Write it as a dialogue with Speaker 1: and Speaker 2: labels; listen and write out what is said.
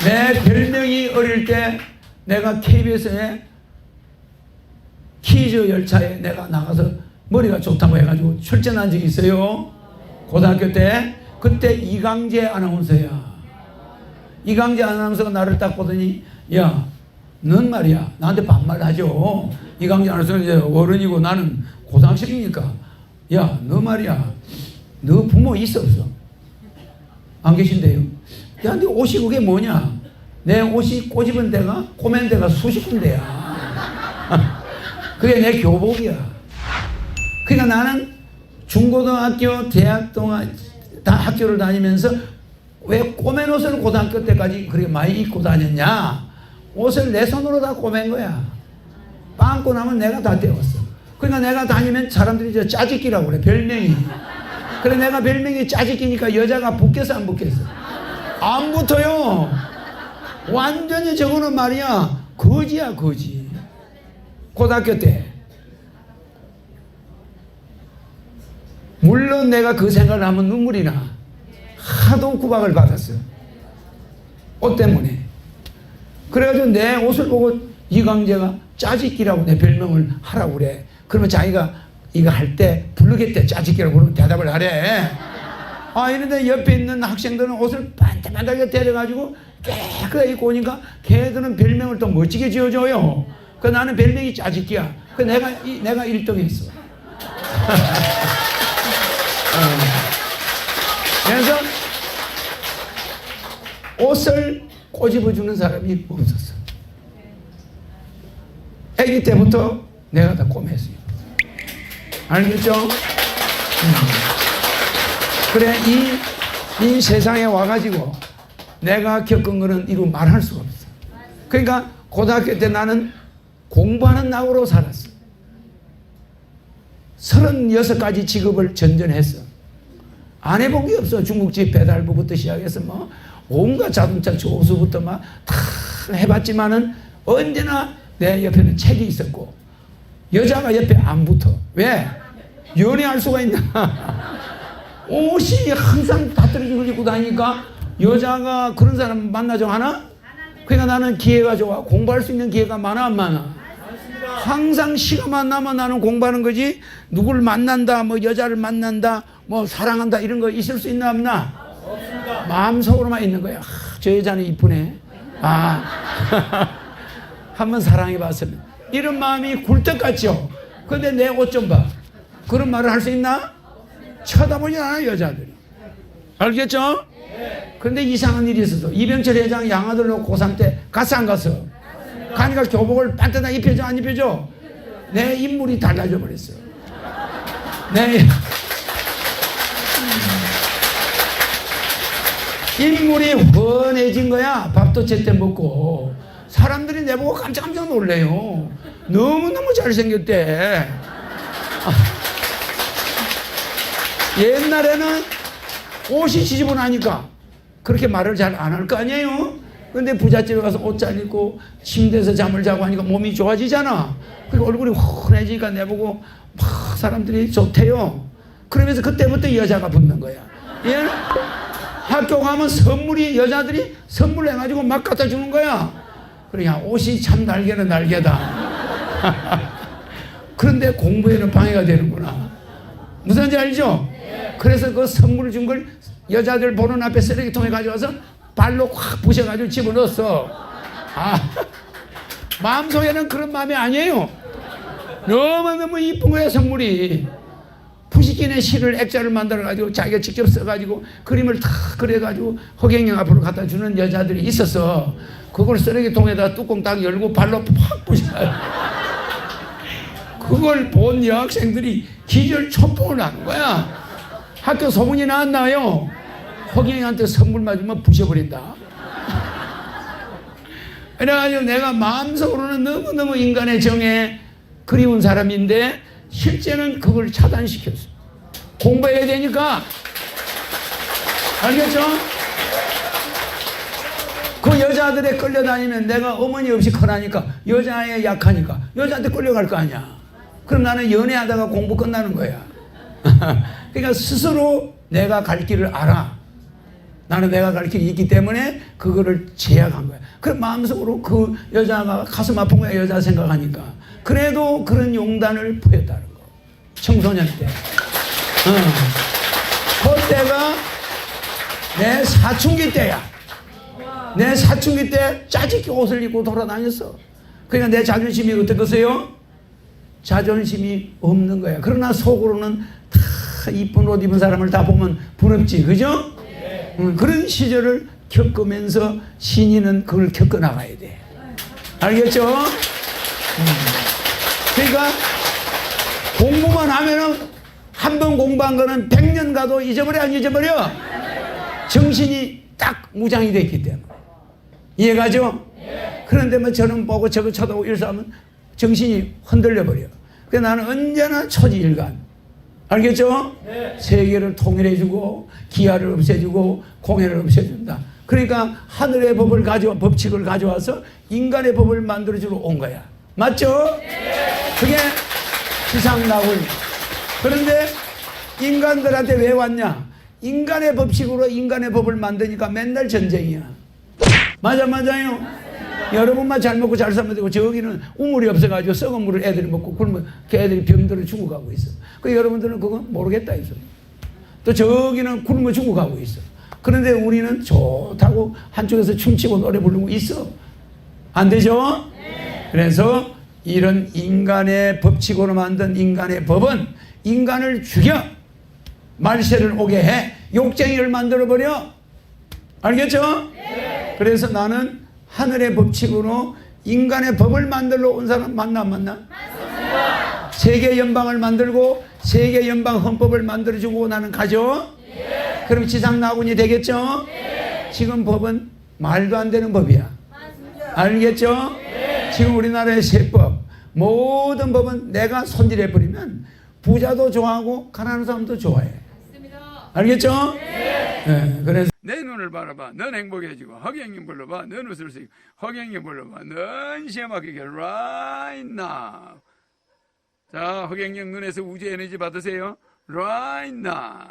Speaker 1: 내 별명이 어릴 때 내가 KBS에 퀴즈 열차에 내가 나가서 머리가 좋다고 해가지고 출전한 적이 있어요. 고등학교 때. 그때 이강재 아나운서야. 이강재 아나운서가 나를 딱 보더니, 야, 넌 말이야, 나한테 반말하죠. 이강재 아나운서는 이제 어른이고 나는 고등학생이니까, 야, 너 말이야, 너 부모 있어 없어? 안 계신데요. 야, 네 옷이 그게 뭐냐? 내 옷이 꼬집은 데가, 꼬맨 데가 수십 군데야. 그게 내 교복이야. 그러니까 나는 중고등학교, 대학 동안 다 학교를 다니면서 왜 꼬맨 옷을 고등학교 때까지 그렇게 많이 입고 다녔냐? 옷을 내 손으로 다 꼬맨 거야. 빵꾸 나면 내가 다 떼었어. 그러니까 내가 다니면 사람들이 저 짜집기라고 그래, 별명이. 그래, 내가 별명이 짜집기니까 여자가 붙겠어, 안 붙겠어? 안 붙어요. 완전히 저거는 말이야, 거지야, 거지. 고등학교 때. 물론 내가 그 생각을 하면 눈물이 나. 하도 구박을 받았어. 옷 때문에. 그래가지고 내 옷을 보고 이강재가 짜집기라고 내 별명을 하라고 그래. 그러면 자기가 이거 할 때 부르겠대. 짜집기라고 그러면 대답을 하래. 아, 이런데 옆에 있는 학생들은 옷을 반짝반짝하게 데려가지고 깨끗하게 입고 오니까 걔들은 별명을 또 멋지게 지어줘요. 그 나는 별명이 짜집기야. 그 내가 1등 했어. 그래서 옷을 꼬집어주는 사람이 없었어. 아기 때부터 내가 다 꼬맸어요. 알겠죠? 그래, 이 세상에 와가지고 내가 겪은 거는 이루 말할 수가 없어. 그러니까 고등학교 때 나는 공부하는 낙으로 살았어. 36가지 직업을 전전했어. 안 해본 게 없어. 중국집 배달부부터 시작해서 뭐 온갖 자동차 조수부터 막 다 해봤지만은 언제나 내 옆에는 책이 있었고 여자가 옆에 안 붙어. 왜? 연애할 수가 있나? 옷이 항상 다 떨어지고 입고 다니니까 여자가 그런 사람 만나죠 하나? 그러니까 나는 기회가 좋아. 공부할 수 있는 기회가 많아 안 많아? 항상 시간만 나면 나는 공부하는 거지. 누구를 만난다, 뭐 여자를 만난다, 뭐 사랑한다 이런 거 있을 수 있나 없나? 없습니다. 마음속으로만 있는 거야. 저 여자는 이쁘네. 한번 사랑해봤으면 이런 마음이 굴뚝 같죠. 근데 내 옷 좀 봐. 그런 말을 할 수 있나? 쳐다보지 않아 여자들이. 알겠죠? 근데 이상한 일이 있었어. 이병철 회장 양아들로 고3 때 갔어 안 갔어? 가니까 교복을 반듯하게 입혀줘 안 입혀줘? 내 인물이 달라져 버렸어. 내 인물이 훤해진 거야. 밥도 제때 먹고. 사람들이 내보고 깜짝깜짝 놀래요. 너무너무 잘생겼대. 옛날에는 옷이 지저분하니까 그렇게 말을 잘 안 할 거 아니에요? 근데 부잣집에 가서 옷 잘 입고 침대에서 잠을 자고 하니까 몸이 좋아지잖아. 그리고 얼굴이 훤해지니까 내보고 막 사람들이 좋대요. 그러면서 그때부터 여자가 붙는 거야. 예? 학교 가면 선물이 여자들이 선물 해가지고 막 갖다 주는 거야. 그러냐 옷이 참 날개는 날개다. 그런데 공부에는 방해가 되는구나. 무슨 말인지 알죠? 그래서 그 선물을 준 걸 여자들 보는 앞에 쓰레기통에 가져와서 발로 확 부셔가지고 집어넣었어. 마음속에는 그런 마음이 아니에요. 너무너무 이쁜 거야 선물이. 푸시킨의 시를 액자를 만들어가지고 자기가 직접 써가지고 그림을 다 그려가지고 허경영 앞으로 갖다 주는 여자들이 있었어. 그걸 쓰레기통에다 뚜껑 딱 열고 발로 팍 부셔가지고 그걸 본 여학생들이 기절 초풍을 하는 거야. 학교 소문이 나왔나요? 허경영한테 선물 맞으면 부셔버린다. 그래가지고 내가 마음속으로는 너무너무 인간의 정에 그리운 사람인데 실제는 그걸 차단시켰어. 공부해야 되니까. 알겠죠? 그 여자들에 끌려다니면 내가 어머니 없이 커나니까 여자에 약하니까 여자한테 끌려갈 거 아니야. 그럼 나는 연애하다가 공부 끝나는 거야. 그러니까 스스로 내가 갈 길을 알아. 나는 내가 가르치기 있기 때문에 그거를 제약한 거야. 그 마음속으로 그 여자가 가슴 아픈 거야. 여자 생각하니까. 그래도 그런 용단을 보였다는 거. 청소년 때. 그때가 내 사춘기 때야. 내 사춘기 때 짜집게 옷을 입고 돌아다녔어. 그러니까 내 자존심이 어떻겠어요? 자존심이 없는 거야. 그러나 속으로는 다 이쁜 옷 입은 사람을 다 보면 부럽지. 그죠? 그런 시절을 겪으면서 신인은 그걸 겪어나가야 돼. 알겠죠? 그러니까 공부만 하면은 한 번 공부한 거는 100년 가도 잊어버려 안 잊어버려? 정신이 딱 무장이 됐기 때문에. 이해가죠? 그런데 뭐 저는 보고 저거 쳐다보고 이래서하면 정신이 흔들려버려. 그래서 나는 언제나 초지일관. 알겠죠? 세계를 통일해주고 기아를 없애주고 공해를 없애준다. 그러니까 하늘의 법칙을 가져와서 인간의 법을 만들어주러 온 거야. 맞죠? 그게 지상낙원. 그런데 인간들한테 왜 왔냐? 인간의 법칙으로 인간의 법을 만드니까 맨날 전쟁이야. 맞아요. 여러분만 잘 먹고 잘 살면 되고 저기는 우물이 없어가지고 썩은 물을 애들이 먹고 그러면 그 애들이 병들어 죽어가고 있어. 그 여러분들은 그거 모르겠다 이소. 또 저기는 굶어 죽어가고 있어. 그런데 우리는 좋다고 한쪽에서 춤추고 노래 부르고 있어. 안 되죠? 그래서 이런 인간의 법칙으로 만든 인간의 법은 인간을 죽여 말세를 오게 해 욕쟁이를 만들어버려. 알겠죠? 그래서 나는 하늘의 법칙으로 인간의 법을 만들러 온 사람 만나 안 만나? 맞습니다. 세계 연방을 만들고 세계 연방 헌법을 만들어주고 나는 가죠? 그럼 지상낙원이 되겠죠? 지금 법은 말도 안 되는 법이야. 맞습니다. 알겠죠? 지금 우리나라의 세법 모든 법은 내가 손질해버리면 부자도 좋아하고 가난한 사람도 좋아해. 맞습니다. 알겠죠? 그래서 내 눈을 바라봐. 넌 행복해지고 허경영 불러봐. 넌 웃을 수 있고 허경영 불러봐. 넌 시험하게 right now. 자, 허경영 눈에서 우주 에너지 받으세요. right now.